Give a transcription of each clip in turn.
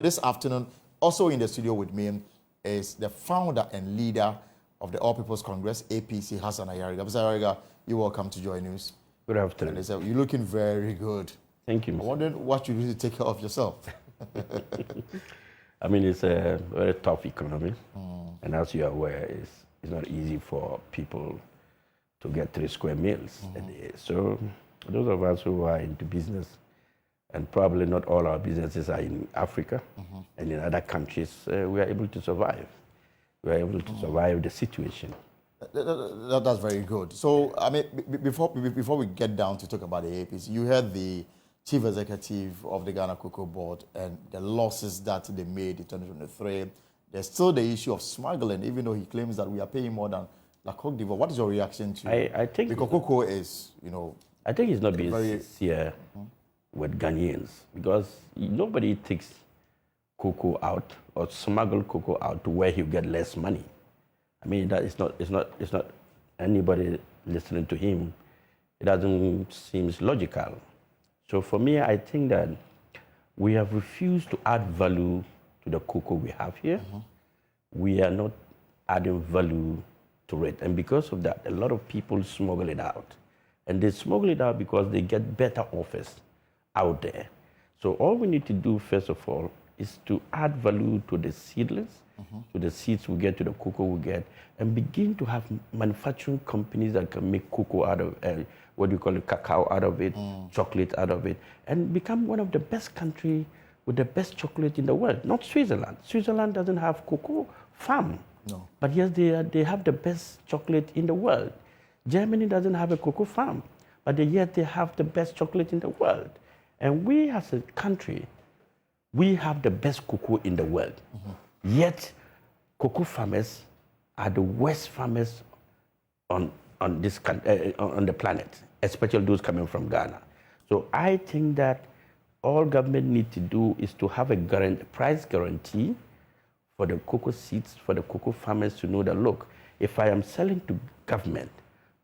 This afternoon, also in the studio with me is the founder and leader of the All People's Congress, APC, Hassan Ayariga. Mr. Ayariga, you're welcome to Joy News. Good afternoon. And you're looking very good. Thank you. I wondered what you do to take care of yourself. I mean, it's a very tough economy. And as you are aware, it's not easy for people to get 3 square meals a day. So those of us who are into business, and probably not all our businesses are in Africa and in other countries, we are able to survive. We are able to survive the situation. That's very good. So, I mean, before we get down to talk about the APC, you heard the chief executive of the Ghana Cocoa Board and the losses that they made in 2023. There's still the issue of smuggling, even though he claims that we are paying more than La Cote d'Ivoire. What is your reaction to I think because cocoa is, you know... I think it's not being sincere with Ghanaians, because nobody takes cocoa out or smuggle cocoa out to where he'll get less money. I mean, that is not, it's not anybody listening to him. It doesn't seem logical. So for me, I think that we have refused to add value to the cocoa we have here. We are not adding value to it. And because of that, a lot of people smuggle it out. And they smuggle it out because they get better offers out there. So all we need to do, first of all, is to add value to the seedlings, to the seeds we get, to the cocoa we get, and begin to have manufacturing companies that can make cocoa out of, what do you call it, cacao out of it, chocolate out of it, and become one of the best countries with the best chocolate in the world. Not Switzerland. Switzerland doesn't have cocoa farm. No. But yes, they have the best chocolate in the world. Germany doesn't have a cocoa farm, but yet they have the best chocolate in the world. And we as a country, we have the best cocoa in the world. Yet, cocoa farmers are the worst farmers on the planet, especially those coming from Ghana. So I think that all government need to do is to have a price guarantee for the cocoa seeds, for the cocoa farmers to know that, look, if I am selling to government,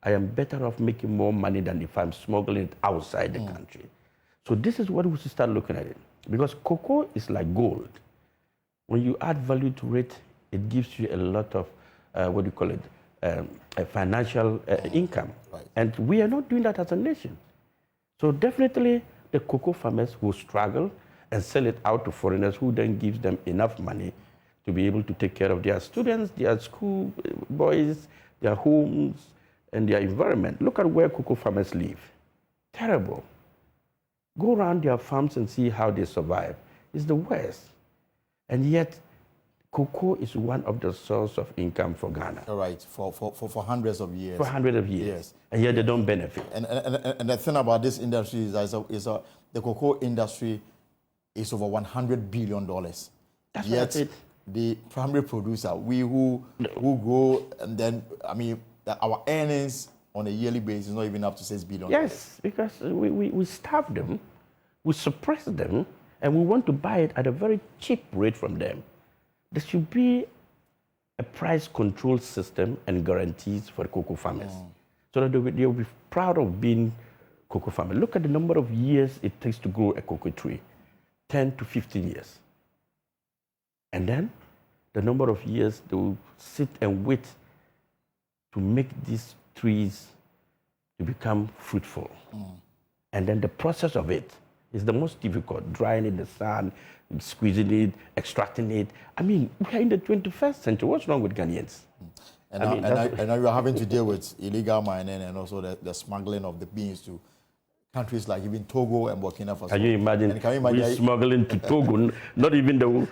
I am better off making more money than if I'm smuggling it outside the country. So this is what we should start looking at it. Because cocoa is like gold. When you add value to it, it gives you a lot of, what do you call it, a financial income. Right. And we are not doing that as a nation. So definitely the cocoa farmers will struggle and sell it out to foreigners who then gives them enough money to be able to take care of their students, their school boys, their homes, and their environment. Look at where cocoa farmers live. Terrible. Go around their farms and see how they survive. It's the worst. And yet, cocoa is one of the sources of income for Ghana. All right, for hundreds of years. For hundreds of years. Yes. And yet they don't benefit. And the thing about this industry is the cocoa industry is over $100 billion. That's yet it. The primary producer, we who grow, and then, I mean, our earnings on a yearly basis is not even up to $6 billion. Yes, because we starve them, we suppress them, and we want to buy it at a very cheap rate from them. There should be a price control system and guarantees for cocoa farmers, so that they'll be proud of being cocoa farmers. Look at the number of years it takes to grow a cocoa tree, 10 to 15 years. And then the number of years they will sit and wait to make these trees to become fruitful. And then the process of it is the most difficult, drying in the sun, squeezing it, extracting it. I mean, we are in the 21st century. What's wrong with Ghanaians? And now you're having to deal with illegal mining and also the smuggling of the beans to countries like even Togo and Burkina Faso. Can you imagine, we smuggling to Togo, not even Ghana.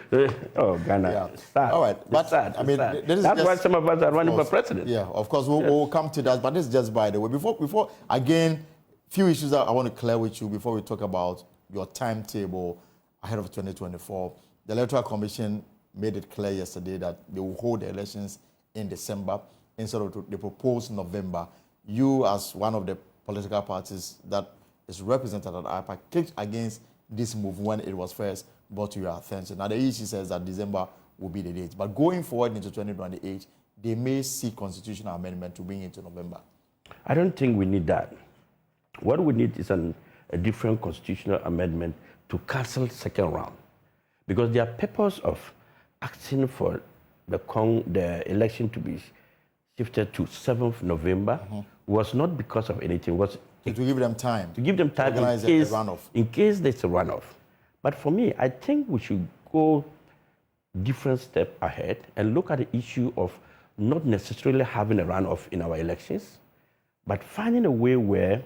Yeah. Sad. All right, but sad. I mean, that's why some of us are running for president. Yeah, of course, we'll come to that, but this is just by the way. Before again, few issues that I want to clear with you before we talk about your timetable ahead of 2024. The Electoral Commission made it clear yesterday that they will hold the elections in December instead of the proposed November. You, as one of the political parties that is represented at IPAC, kicked against this move when it was first brought to your attention. Now, the EC says that December will be the date. But going forward into 2028, they may seek constitutional amendment to bring it to November. I don't think we need that. What we need is a different constitutional amendment to cancel second round. Because their purpose of asking for the election to be shifted to 7th November was not because of anything. It was to give them time. To give them time in case there's a runoff. But for me, I think we should go different step ahead and look at the issue of not necessarily having a runoff in our elections, but finding a way where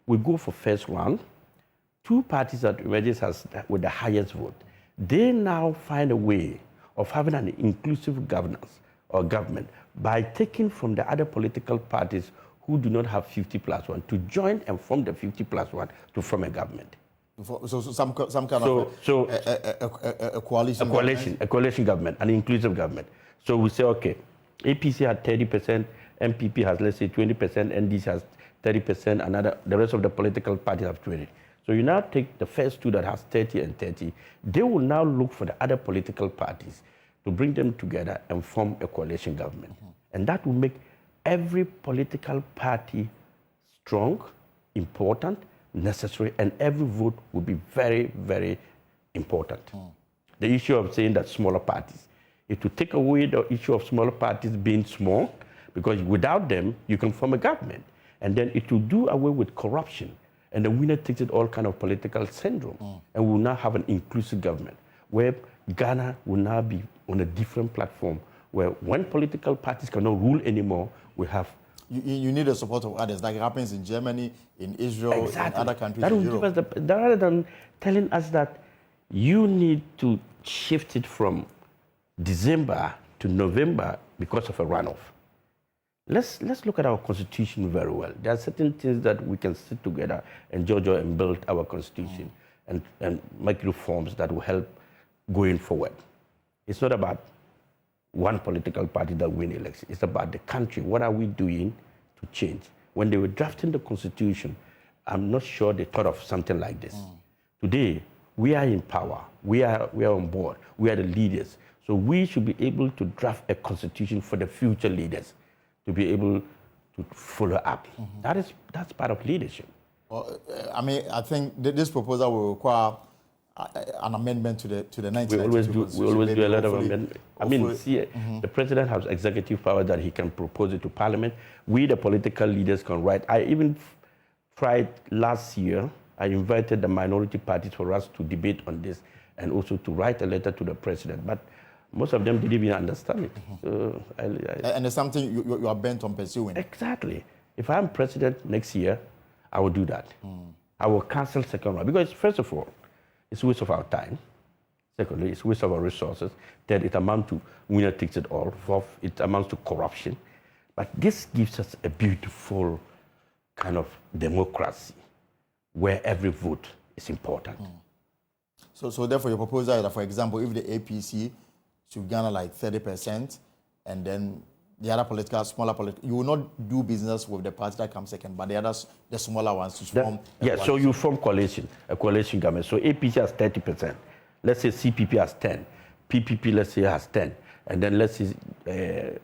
we go for first round, two parties that emerges with the highest vote. They now find a way of having an inclusive governance or government by taking from the other political parties who do not have 50+1 to join and form the 50+1 to form a government. So some kind of a coalition. A coalition government, an inclusive government. So we say, okay, APC had 30%, MPP has, let's say, 20%, NDC has 30%, and the rest of the political parties have 20%. So you now take the first two that has 30 and 30. They will now look for the other political parties to bring them together and form a coalition government. And that will make every political party strong, important, necessary, and every vote will be very, very important. The issue of saying that smaller parties, it will take away the issue of smaller parties being small, because without them, you can form a government. And then it will do away with corruption. And the winner takes it all kind of political syndrome. And we will now have an inclusive government where Ghana will now be on a different platform where when political parties cannot rule anymore, we have... You need the support of others, like it happens in Germany, in Israel, in other countries that in will Europe. Give us rather than telling us that you need to shift it from December to November because of a runoff. Let's look at our constitution very well. There are certain things that we can sit together and judge and build our constitution and make reforms that will help going forward. It's not about one political party that win election. It's about the country. What are we doing to change? When they were drafting the constitution, I'm not sure they thought of something like this. Today, we are in power. We are on board. We are the leaders. So we should be able to draft a constitution for the future leaders to be able to follow up. That's part of leadership. Well, I mean, I think this proposal will require an amendment to the 1992 We always do a lot of amendments. I mean, see, the president has executive power that he can propose it to Parliament. We, the political leaders, can write. I even tried last year. I invited the minority parties for us to debate on this and also to write a letter to the president. But most of them didn't even understand it. So and it's something you are bent on pursuing. Exactly. If I'm president next year, I will do that. I will cancel second round. Because first of all, it's a waste of our time. Secondly, it's a waste of our resources. Third, it amounts to winner takes it all. Fourth, it amounts to corruption. But this gives us a beautiful kind of democracy where every vote is important. So therefore, your proposal is that, for example, if the APC should garner like 30%, and then the other smaller political, you will not do business with the party that comes second, but the smaller ones to form. So you form a coalition government. So APC has 30%. Let's say CPP has 10. PPP, let's say, has 10. And then let's say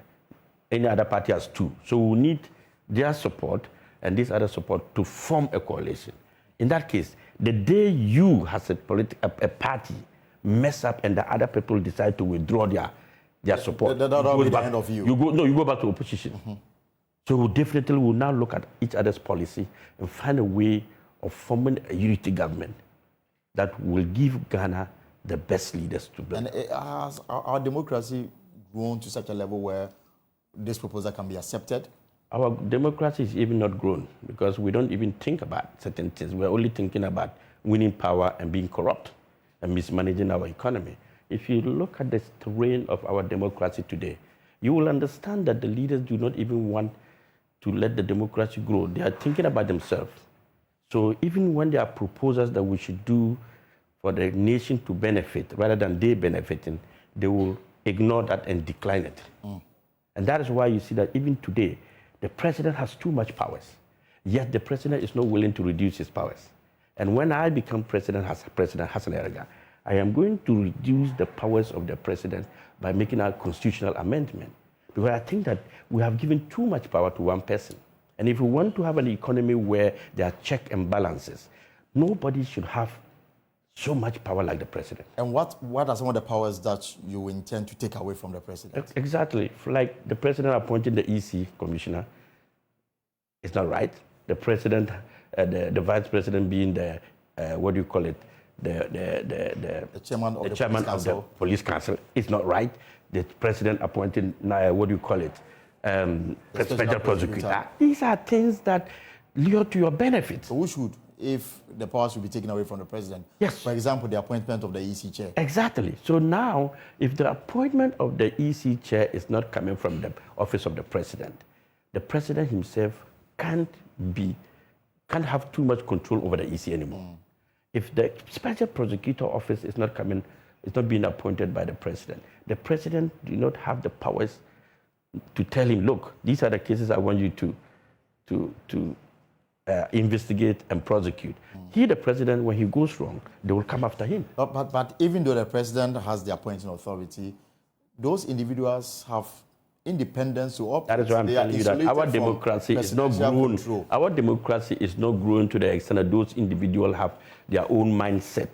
any other party has 2. So we need their support and this other support to form a coalition. In that case, the day you, as a party, mess up and the other people decide to withdraw their support, that will be the end of you. You go back to opposition. So definitely we'll now look at each other's policy and find a way of forming a unity government that will give Ghana the best leaders to build. And has our democracy grown to such a level where this proposal can be accepted? Our democracy is even not grown because we don't even think about certain things. We're only thinking about winning power and being corrupt and mismanaging our economy. If you look at the terrain of our democracy today, you will understand that the leaders do not even want to let the democracy grow. They are thinking about themselves. So even when there are proposals that we should do for the nation to benefit rather than they benefiting, they will ignore that and decline it. And that is why you see that even today, the president has too much powers, yet the president is not willing to reduce his powers. And when I become president, as President Hassan Ayariga, I am going to reduce the powers of the president by making a constitutional amendment. Because I think that we have given too much power to one person. And if we want to have an economy where there are checks and balances, nobody should have so much power like the president. And what are some of the powers that you intend to take away from the president? Exactly. Like the president appointing the EC commissioner, it's not right. The president, the vice president being the, the chairman of the police council, it's not right. The president appointing, special prosecutor. These are things that lure to your benefit. So who should, if the power should be taken away from the president? Yes. For example, the appointment of the EC chair. Exactly. So now, if the appointment of the EC chair is not coming from the office of the president himself can't have too much control over the EC anymore. If the special prosecutor office is not being appointed by the president do not have the powers to tell him, look, these are the cases I want you to investigate and prosecute. He, the president, when he goes wrong, they will come after him. But even though the president has the appointing authority, those individuals have independence to operate. That is why I'm telling you that our democracy is not grown. Our democracy is not grown to the extent that those individuals have their own mindset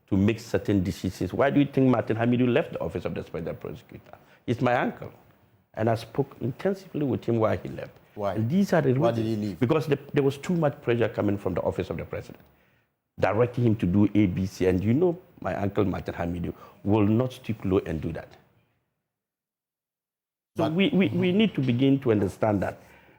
to make certain decisions. Why do you think Martin Hamidu left the office of the special prosecutor? He's my uncle. And I spoke intensively with him why he left. Why? And these are the reasons. Why did he leave? Because there was too much pressure coming from the office of the president, directing him to do A, B, C. And you know my uncle Martin Hamidu will not stoop low and do that. So we need to begin to understand that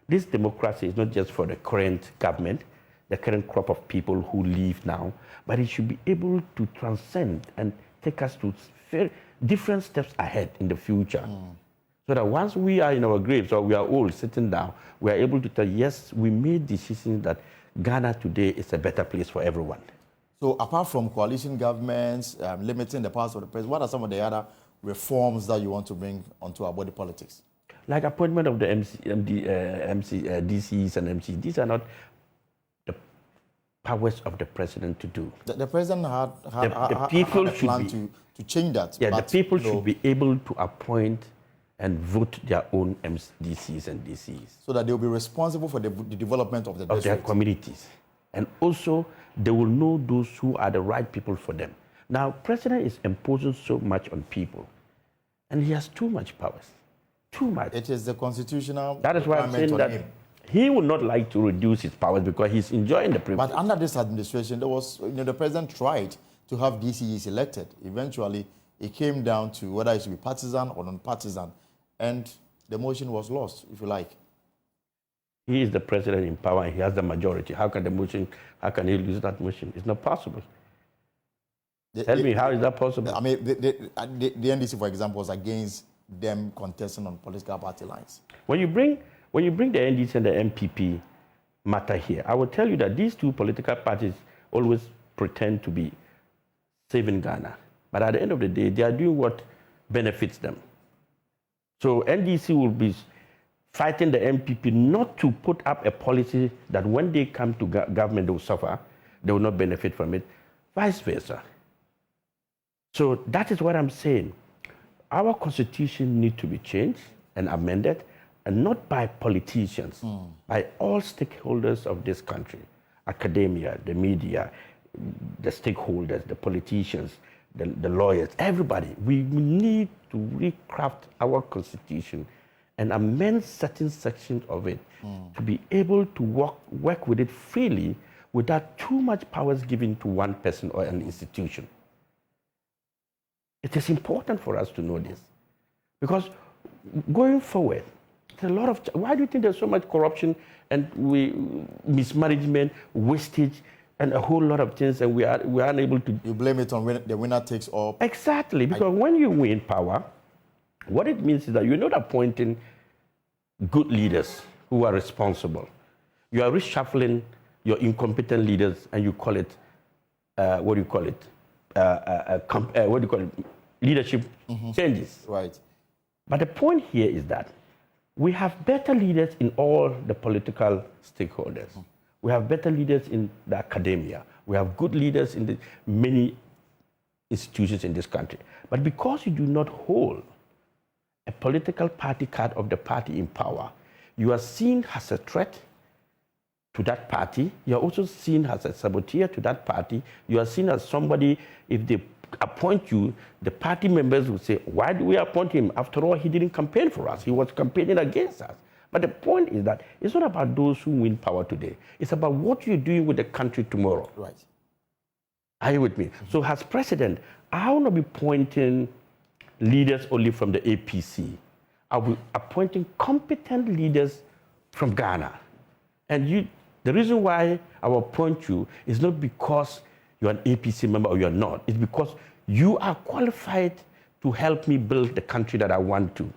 this democracy is not just for the current government, the current crop of people who live now, but it should be able to transcend and take us to very different steps ahead in the future. So that once we are in our graves or we are old, sitting down, we are able to tell, yes, we made decisions that Ghana today is a better place for everyone. So apart from coalition governments, limiting the powers of the president, what are some of the other reforms that you want to bring onto our body polics? Like appointment of the DCs and MCs. These are not the powers of the president to do. The president had a plan to change that. Yeah, but the people should be able to appoint and vote their own DCs and DCs. So that they will be responsible for the development of the district. Of their communities. And also, they will know those who are the right people for them. Now, president is imposing so much on people, and he has too much powers. Too much. It is the constitutional. That is why I'm saying that he would not like to reduce his powers because he's enjoying the privilege. But under this administration, there was, the president tried to have DCEs elected. Eventually, it came down to whether it should be partisan or non-partisan, and the motion was lost, if you like. He is the president in power, and he has the majority. How can he lose that motion? It's not possible. Tell me, how is that possible? I mean, the NDC, for example, was against them contesting on political party lines. When you bring the NDC and the MPP matter here, I will tell you that these two political parties always pretend to be saving Ghana. But at the end of the day, they are doing what benefits them. So NDC will be fighting the MPP not to put up a policy that when they come to government, they will suffer, they will not benefit from it, vice versa. So that is what I'm saying. Our constitution needs to be changed and amended, and not by politicians, by all stakeholders of this country, academia, the media, the stakeholders, the politicians, the lawyers, everybody. We need to recraft our constitution and amend certain sections of it to be able to work with it freely without too much powers given to one person or an institution. It is important for us to know this, because going forward, there's a lot of. Why do you think there's so much corruption and mismanagement, wastage, and a whole lot of things, and we are unable to? You blame it on the winner takes all. Exactly, because when you win power, what it means is that you're not appointing good leaders who are responsible. You are reshuffling your incompetent leaders, and you call it leadership changes. Right. But the point here is that we have better leaders in all the political stakeholders. We have better leaders in the academia. We have good leaders in the many institutions in this country. But because you do not hold a political party card of the party in power, you are seen as a threat to that party. You're also seen as a saboteur to that party. You are seen as somebody, if they appoint you, the party members will say, why do we appoint him? After all, he didn't campaign for us. He was campaigning against us. But the point is that it's not about those who win power today. It's about what you're doing with the country tomorrow. Right. Are you with me? So as president, I will not be appointing leaders only from the APC. I'll be appointing competent leaders from Ghana. And the reason why I will appoint you is not because you're an APC member or you're not. It's because you are qualified to help me build the country that I want to.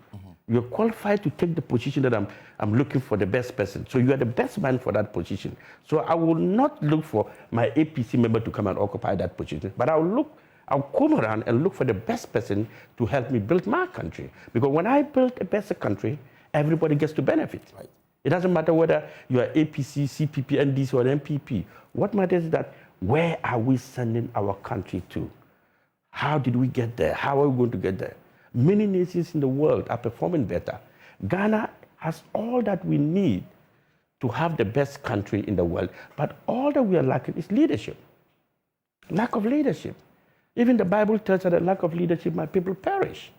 You're qualified to take the position that I'm looking for the best person. So you are the best man for that position. So I will not look for my APC member to come and occupy that position, but I'll come around and look for the best person to help me build my country. Because when I build a better country, everybody gets to benefit. Right. It doesn't matter whether you are APC, CPP, NDC, or MPP. What matters is that where are we sending our country to? How did we get there? How are we going to get there? Many nations in the world are performing better. Ghana has all that we need to have the best country in the world, but all that we are lacking is leadership. Lack of leadership. Even the Bible tells us that lack of leadership, my people perish.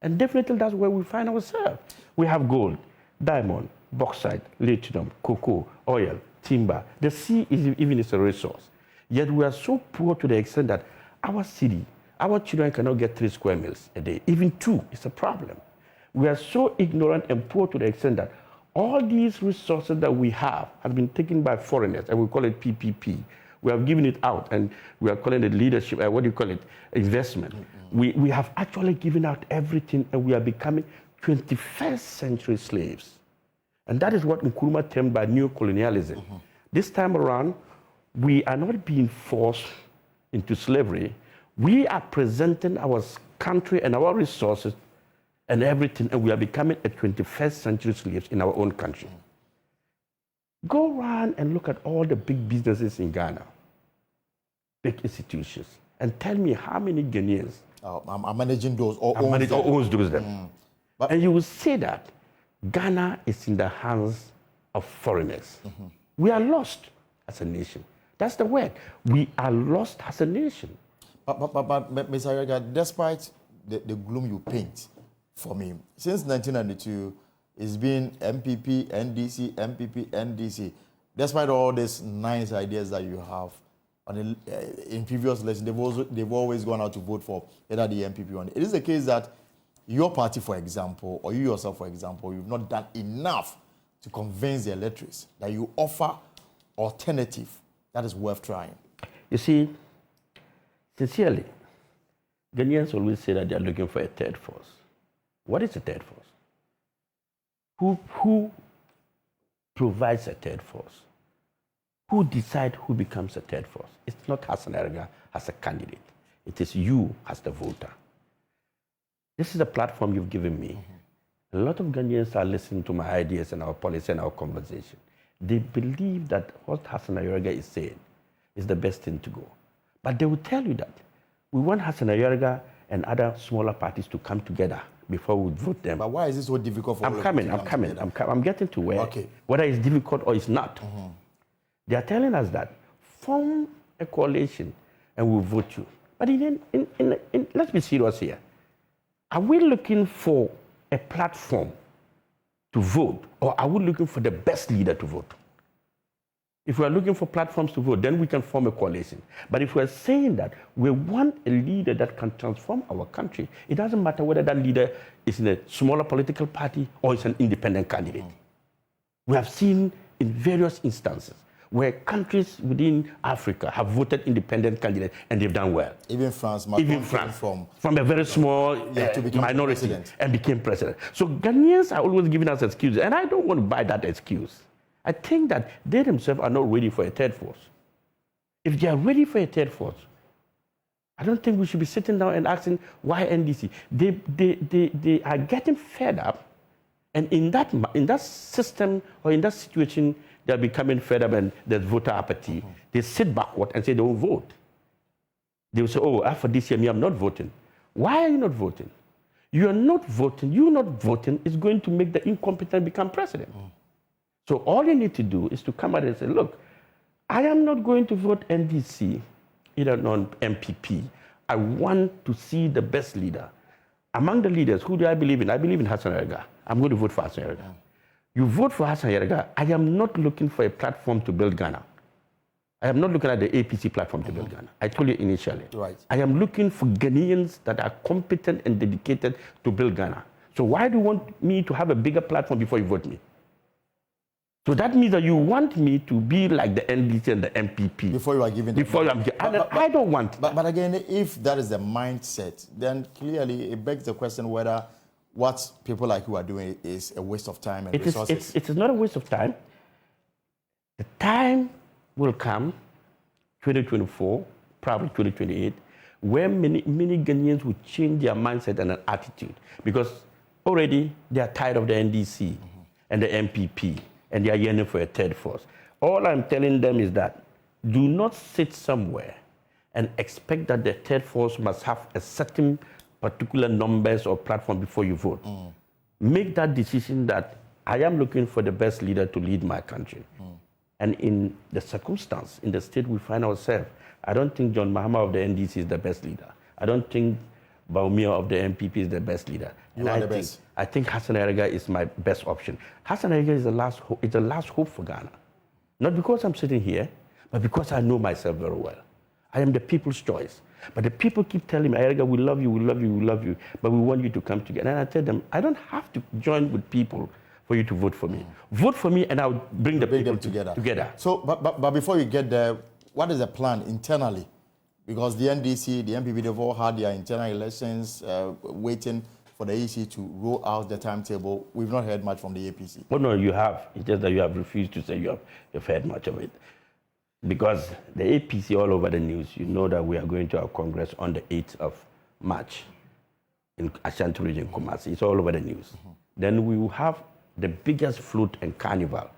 And definitely that's where we find ourselves. We have gold, diamond, bauxite, lithium, cocoa, oil, timber. The sea is even a resource. Yet we are so poor to the extent that our city, our children cannot get 3 square meals a day. Even 2 is a problem. We are so ignorant and poor to the extent that all these resources that we have been taken by foreigners, and we call it PPP. We have given it out, and we are calling it leadership, investment. We have actually given out everything, and we are becoming 21st century slaves. And that is what Nkrumah termed by neocolonialism. This time around, we are not being forced into slavery. We are presenting our country and our resources and everything, and we are becoming a 21st century slaves in our own country. Go around and look at all the big businesses in Ghana, big institutions, and tell me how many Ghanaians are managing those or owns those them. And you will see that Ghana is in the hands of foreigners. We are lost as a nation. That's the word. We are lost as a nation. But Mr. Ayariga, despite the gloom you paint for me, since 1992, it's been MPP, NDC, MPP, NDC. Despite all these nice ideas that you have in previous elections, they've always gone out to vote for either the MPP or it is the case that your party, for example, or you yourself, for example, you've not done enough to convince the electorates that you offer alternative that is worth trying. You see, sincerely, Ghanaians always say that they are looking for a third force. What is a third force? Who provides a third force? Who decides who becomes a third force? It's not Hassan Ayariga as a candidate. It is you as the voter. This is the platform you've given me. A lot of Ghanaians are listening to my ideas and our policy and our conversation. They believe that what Hassan Ayariga is saying is the best thing to go. But they will tell you that we want Hassan Ayariga and other smaller parties to come together before we vote them. But why is this so difficult for I'm getting to where, whether it's difficult or it's not. They are telling us that form a coalition and we'll vote you. But let's be serious here. Are we looking for a platform to vote, or are we looking for the best leader to vote? If we are looking for platforms to vote, then we can form a coalition. But if we're saying that we want a leader that can transform our country, it doesn't matter whether that leader is in a smaller political party or is an independent candidate. We have seen in various instances where countries within Africa have voted independent candidates and they've done well. Even France, from a very small minority and became president. So Ghanaians are always giving us excuses, and I don't want to buy that excuse. I think that they themselves are not ready for a third force. If they are ready for a third force, I don't think we should be sitting down and asking why NDC. They are getting fed up, and in that system or in that situation, they are becoming fed up and there's voter apathy. They sit backward and say they won't vote. They will say, oh, after this year, I'm not voting. Why are you not voting? You are not voting. You not voting is going to make the incompetent become president. So all you need to do is to come out and say, look, I am not going to vote NDC, either non-MPP. I want to see the best leader. Among the leaders, who do I believe in? I believe in Hassan Ayariga. I'm going to vote for Hassan Ayariga. You vote for Hassan Ayariga, I am not looking for a platform to build Ghana. I am not looking at the APC platform to build Ghana. I told you initially. Right. I am looking for Ghanaians that are competent and dedicated to build Ghana. So why do you want me to have a bigger platform before you vote me? So that means that you want me to be like the NDC and the MPP. Before you are giving the Before I'm giving. I don't want. But again, if that is the mindset, then clearly it begs the question whether what people like you are doing is a waste of time and resources. It is not a waste of time. The time will come, 2024, probably 2028, where many Ghanaians will change their mindset and attitude, because already they are tired of the NDC and the MPP, and they are yearning for a third force. All I'm telling them is that do not sit somewhere and expect that the third force must have a certain particular numbers or platform before you vote. Make that decision that I am looking for the best leader to lead my country. And in the circumstance, in the state we find ourselves, I don't think John Mahama of the NDC is the best leader. I don't think Bawumia of the MPP is the best leader. You are the best. I think Hassan Ayariga is my best option. Hassan Ayariga is the last hope for Ghana. Not because I'm sitting here, but because I know myself very well. I am the people's choice. But the people keep telling me, Ayariga, we love you, we love you, we love you, but we want you to come together. And I tell them, I don't have to join with people for you to vote for me. Vote for me and I'll bring the people together. So, but before you get there, what is the plan internally? Because the NDC, the MPP, they've all had their internal elections, waiting for the EC to roll out the timetable. We've not heard much from the APC. Oh no, you have. It's just that you have refused to say you've heard much of it. Because the APC all over the news, you know that we are going to our Congress on the 8th of March in Ashanti region, Kumasi. It's all over the news. Then we will have the biggest float and carnival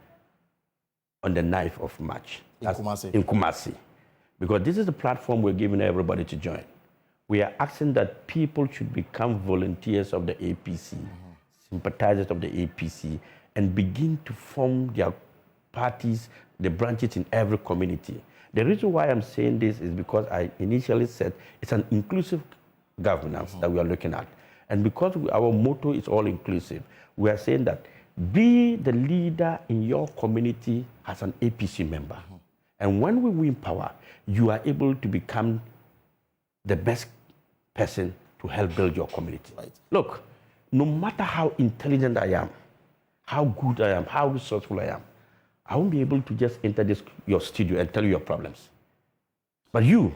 on the 9th of March. In Kumasi. In Kumasi. Because this is the platform we're giving everybody to join. We are asking that people should become volunteers of the APC, sympathizers of the APC, and begin to form their parties, the branches in every community. The reason why I'm saying this is because I initially said it's an inclusive governance that we are looking at. And because our motto is all inclusive, we are saying that be the leader in your community as an APC member. And when we win power, you are able to become the best person to help build your community. Right. Look, no matter how intelligent I am, how good I am, how resourceful I am, I won't be able to just enter your studio and tell you your problems. But you,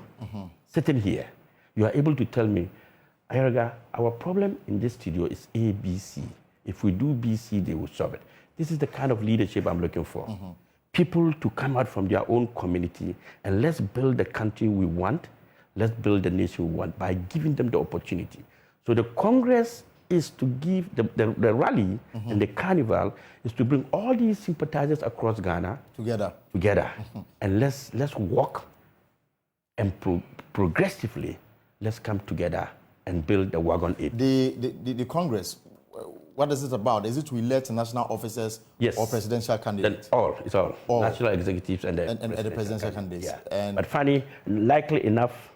sitting here, you are able to tell me, Ayariga, our problem in this studio is A, B, C. If we do B, C, they will solve it. This is the kind of leadership I'm looking for. People to come out from their own community and let's build the country we want. Let's build the nation we want by giving them the opportunity. So the Congress is to give, the rally and the carnival is to bring all these sympathizers across Ghana together. And let's walk and progressively, let's come together and build the wagon aid. The Congress, what is it about? Is it to elect national officers or presidential candidates? It's all. National executives and the presidential candidates. Yeah. But funny, likely enough,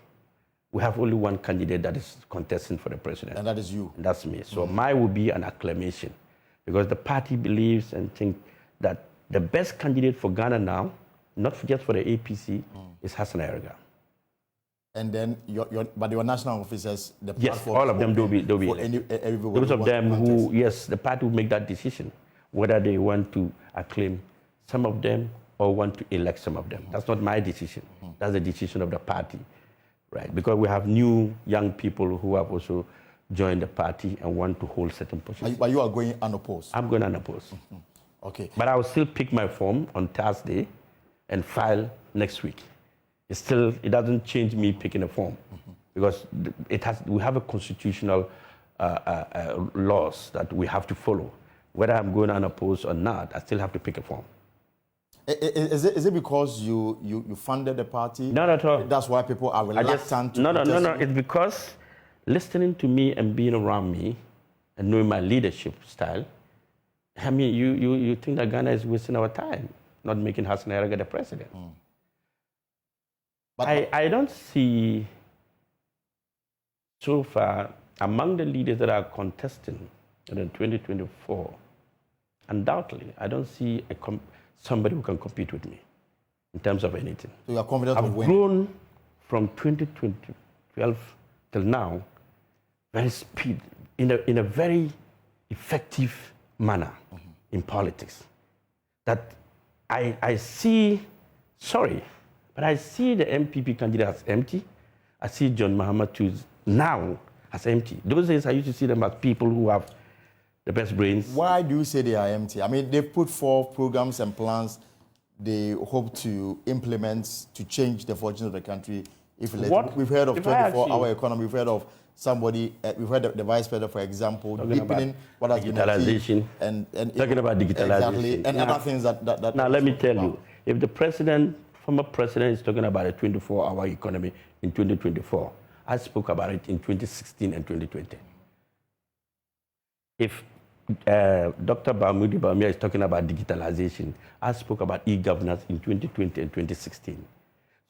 we have only one candidate that is contesting for the president. And that is you. And that's me. So mine will be an acclamation because the party believes and thinks that the best candidate for Ghana now, not just for the APC, is Hassan Ayariga. And then but your national officers, the platform, all of them will be those of them who, the party will make that decision, whether they want to acclaim some of them or want to elect some of them. That's not my decision. That's the decision of the party, right? Because we have new young people who have also joined the party and want to hold certain positions. But you are going unopposed? I'm going unopposed. Okay. But I will still pick my form on Thursday and file next week. It doesn't change me picking a form because we have a constitutional laws that we have to follow. Whether I'm going unopposed or not, I still have to pick a form. Is it because you funded the party? Not at all. That's why people are reluctant to No. It's because listening to me and being around me and knowing my leadership style I mean, you think that Ghana is wasting our time, not making Hassan Ayariga the president. But I don't see, so far, among the leaders that are contesting in 2024, undoubtedly, I don't see somebody who can compete with me in terms of anything. So you are confident of winning? I've grown from 2012 till now, very speed, in a very effective manner in politics. That I see, sorry, but I see the MPP candidate as empty. I see John Mahama too now as empty. Those days I used to see them as people who have the best brains. Why do you say they are empty? I mean, they've put forth programs and plans they hope to implement to change the fortunes of the country. If we've heard of 24-hour economy, we've heard of somebody, we've heard of the vice president, for example, deepening what has been achieved. And talking about digitalization. Exactly, and other things that now, let me tell you, if the former president is talking about a 24-hour economy in 2024, I spoke about it in 2016 and 2020. If Dr. Bawumia is talking about digitalization, I spoke about e-governance in 2020 and 2016.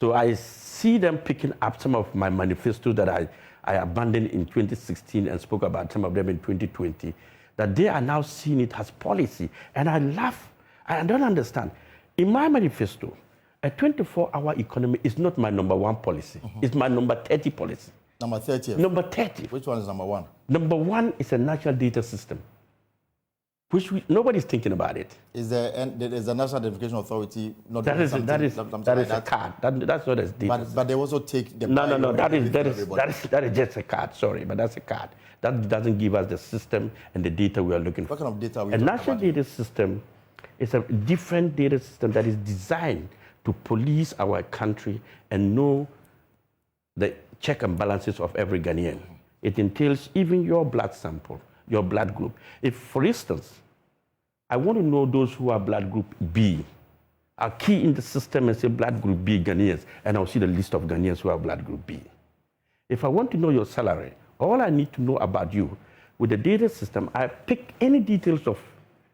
So I see them picking up some of my manifestos that I abandoned in 2016 and spoke about some of them in 2020, that they are now seeing it as policy. And I laugh. I don't understand. In my manifesto, a 24-hour economy is not my number one policy. It's my number 30 policy. Number 30? Number 30. Which one is number one? Number one is a national data system, which nobody's thinking about it. Is there a National Identification Authority not that doing is something? that is like a card. That's not as data. But they also take the no. That is just a card. Sorry, but that's a card. That doesn't give us the system and the data we are looking for. What kind of data are we talking about? A national data here? system is a different data system that is designed to police our country and know the check and balances of every Ghanaian. It entails even your blood sample, your blood group. If, for instance, I want to know those who are blood group B, I'll key in the system and say blood group B Ghanaians, and I'll see the list of Ghanaians who are blood group B. If I want to know your salary, all I need to know about you, with the data system, I pick any details of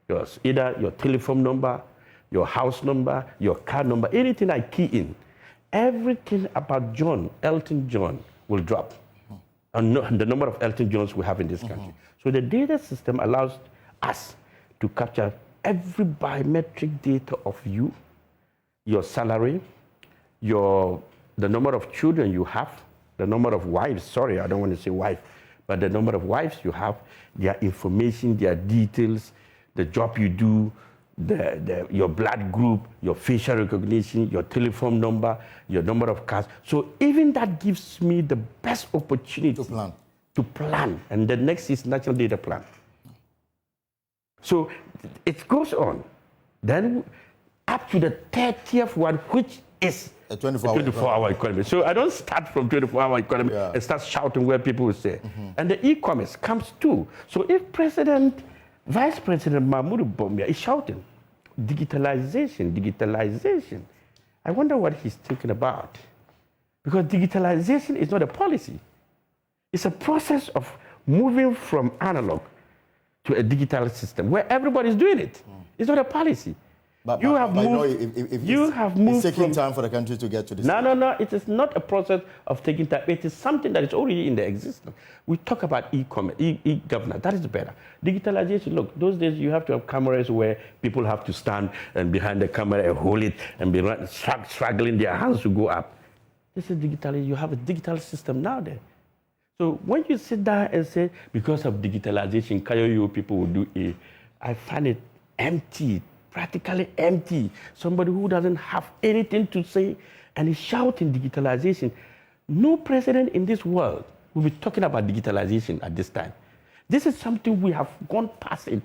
yours, either your telephone number, your house number, your car number, anything I key in, everything about Elton John will drop. And the number of Elton Johns we have in this country. So the data system allows us to capture every biometric data of you, your salary, the number of children you have, the number of wives, sorry, I don't want to say wife, but the number of wives you have, their information, their details, the job you do, your blood group, your facial recognition, your telephone number, your number of cars. So even that gives me the best opportunity to plan. And the next is national data plan. So it goes on. Then up to the 30th one, which is a 24-hour economy. So I don't start from 24-hour economy and start shouting where people will say. And the e-commerce comes too. So if Vice President Mahmoud Bawumia is shouting, digitalization, digitalization. I wonder what he's thinking about. Because digitalization is not a policy. It's a process of moving from analog to a digital system where everybody's doing it. It's not a policy. But it's taking time for the country to get to this. No. It is not a process of taking time. It is something that is already in the existence. We talk about e-commerce, e-governance. That is better. Digitalization, look, those days you have to have cameras where people have to stand and behind the camera and hold it and be struggling their hands to go up. This is digitalization. You have a digital system now there. So when you sit down and say, because of digitalization, Kayoyo people will do A, I find it empty. Practically empty. Somebody who doesn't have anything to say and is shouting digitalization. No president in this world will be talking about digitalization at this time. This is something we have gone past it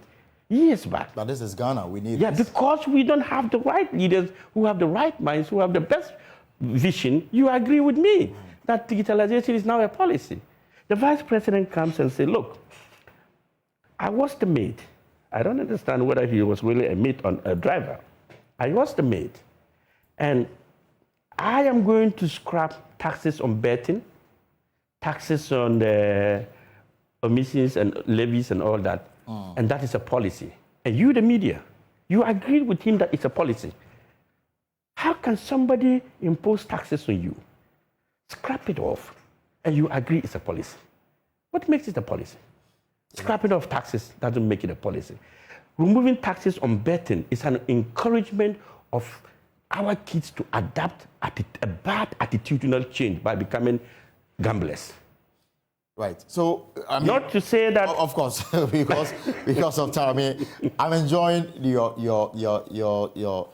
years back. But this is Ghana. We need this. Because we don't have the right leaders who have the right minds, who have the best vision. You agree with me that digitalization is now a policy. The vice president comes and says, look, I was the maid. I don't understand whether he was really a maid or a driver. I was the maid. And I am going to scrap taxes on betting, taxes on the omissions and levies and all that. And that is a policy. and you, the media, you agreed with him that it's a policy. How can somebody impose taxes on you, scrap it off, and you agree it's a policy? What makes it a policy? Scrapping off taxes doesn't make it a policy. Removing taxes on betting is an encouragement of our kids to adapt a bad attitudinal change by becoming gamblers. Right. So, I mean, not to say that, of course, because of time. I mean, I'm enjoying your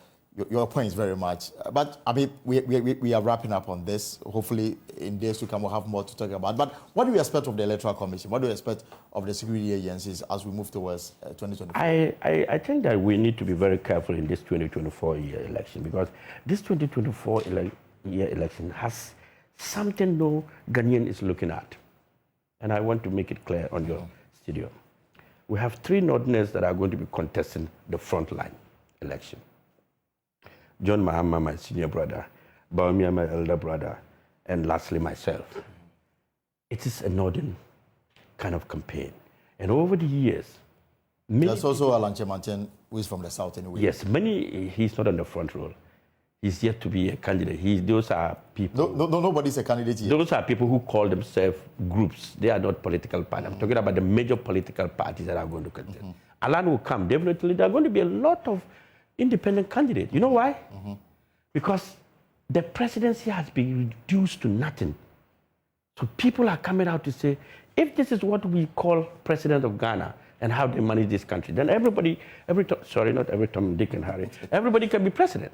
points very much. But I mean, we are wrapping up on this. Hopefully, in days to come, we'll have more to talk about. But what do you expect of the Electoral Commission? What do you expect of the security agencies as we move towards 2024? I think that we need to be very careful in this 2024 year election, because this 2024 year election has something no Ghanaian is looking at. And I want to make it clear on your studio. We have 3 Northerners that are going to be contesting the frontline election. John Mahama, my senior brother, Bawumia, my elder brother, and lastly myself. It is a Northern kind of campaign. And over the years, there's also Alan Chemanten, who is from the south anyway. Yes, he's not on the front row. He's yet to be a candidate. Those are people. Nobody's a candidate yet. Those are people who call themselves groups. They are not political parties. I'm talking about the major political parties that are going to contest. Alan will come. Definitely, there are going to be a lot of independent candidates. You know why? Because the presidency has been reduced to nothing. So people are coming out to say, if this is what we call president of Ghana and how they manage this country, then everybody, not every Tom, Dick, and Harry, everybody can be president.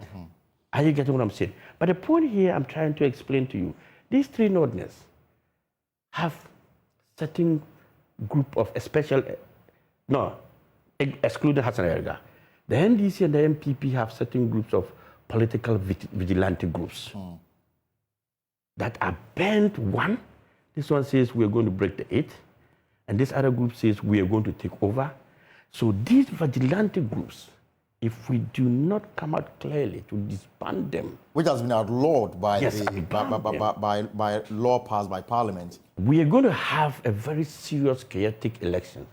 Are you getting what I'm saying? But the point here I'm trying to explain to you, these 3 Northerners have certain group of excluding Hassan Ayariga. The NDC and the MPP have certain groups of political vigilante groups that are bent. One, this one says we're going to break the 8, and this other group says we are going to take over. So these vigilante groups, if we do not come out clearly to disband them, which has been outlawed by by law passed by Parliament, we are going to have a very serious chaotic election.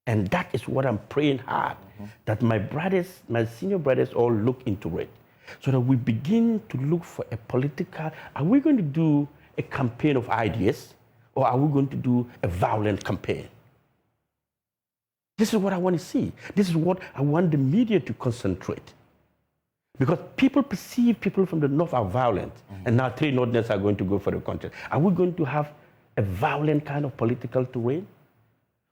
And that is what I'm praying hard, that my brothers, my senior brothers, all look into it, so that we begin to look for a political. Are we going to do a campaign of ideas, or are we going to do a violent campaign? This is what I want to see. This is what I want the media to concentrate. Because people perceive people from the north are violent, and now 3 Northerners are going to go for the contest. Are we going to have a violent kind of political terrain?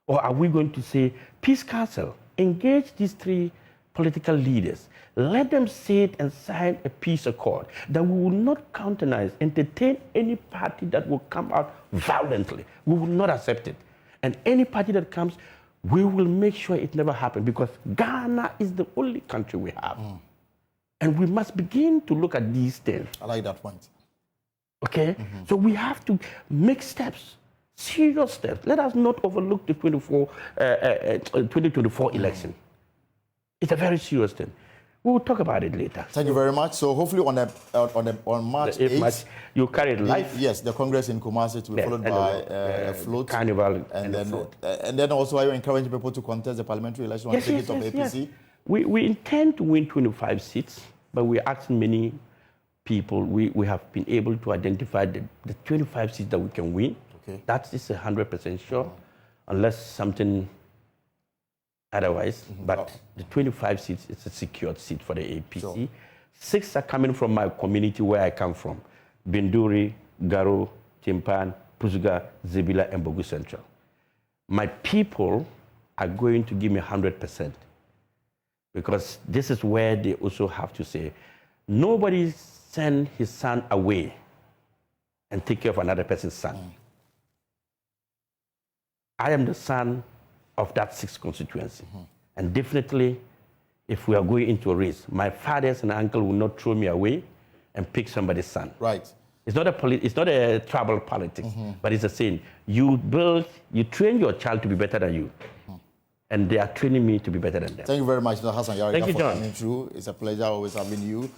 Or are we going to say, Peace Council, engage these 3 political leaders, let them sit and sign a peace accord that we will not countenance, entertain any party that will come out violently. We will not accept it. And any party that comes, we will make sure it never happens, because Ghana is the only country we have. And we must begin to look at these things. I like that point. Okay? So we have to make steps. Serious steps. Let us not overlook the 2024 election. It's a very serious thing. We will talk about it later. Thank you very much. So hopefully on March 8th, you carry it live. Yes, the Congress in Kumasi to be followed by a float. Carnival and then float. And then also are you encouraging people to contest the parliamentary election on the ticket of APC? Yes. We intend to win 25 seats, but we're asking many people. We have been able to identify the 25 seats that we can win. Okay. That is 100% sure, unless something otherwise. But the 25 seats is a secured seat for the APC. Sure. 6 are coming from my community where I come from: Binduri, Garo, Timpan, Pusuga, Zibila, and Bogu Central. My people are going to give me 100%, because this is where they also have to say, nobody send his son away and take care of another person's son. I am the son of that 6th constituency. And definitely, if we are going into a race, my fathers and uncle will not throw me away and pick somebody's son. Right. It's not a tribal politics, but it's a saying, you train your child to be better than you. And they are training me to be better than them. Thank you very much, Hassan Ayariga, Thank you, John. for coming through. It's a pleasure always having you.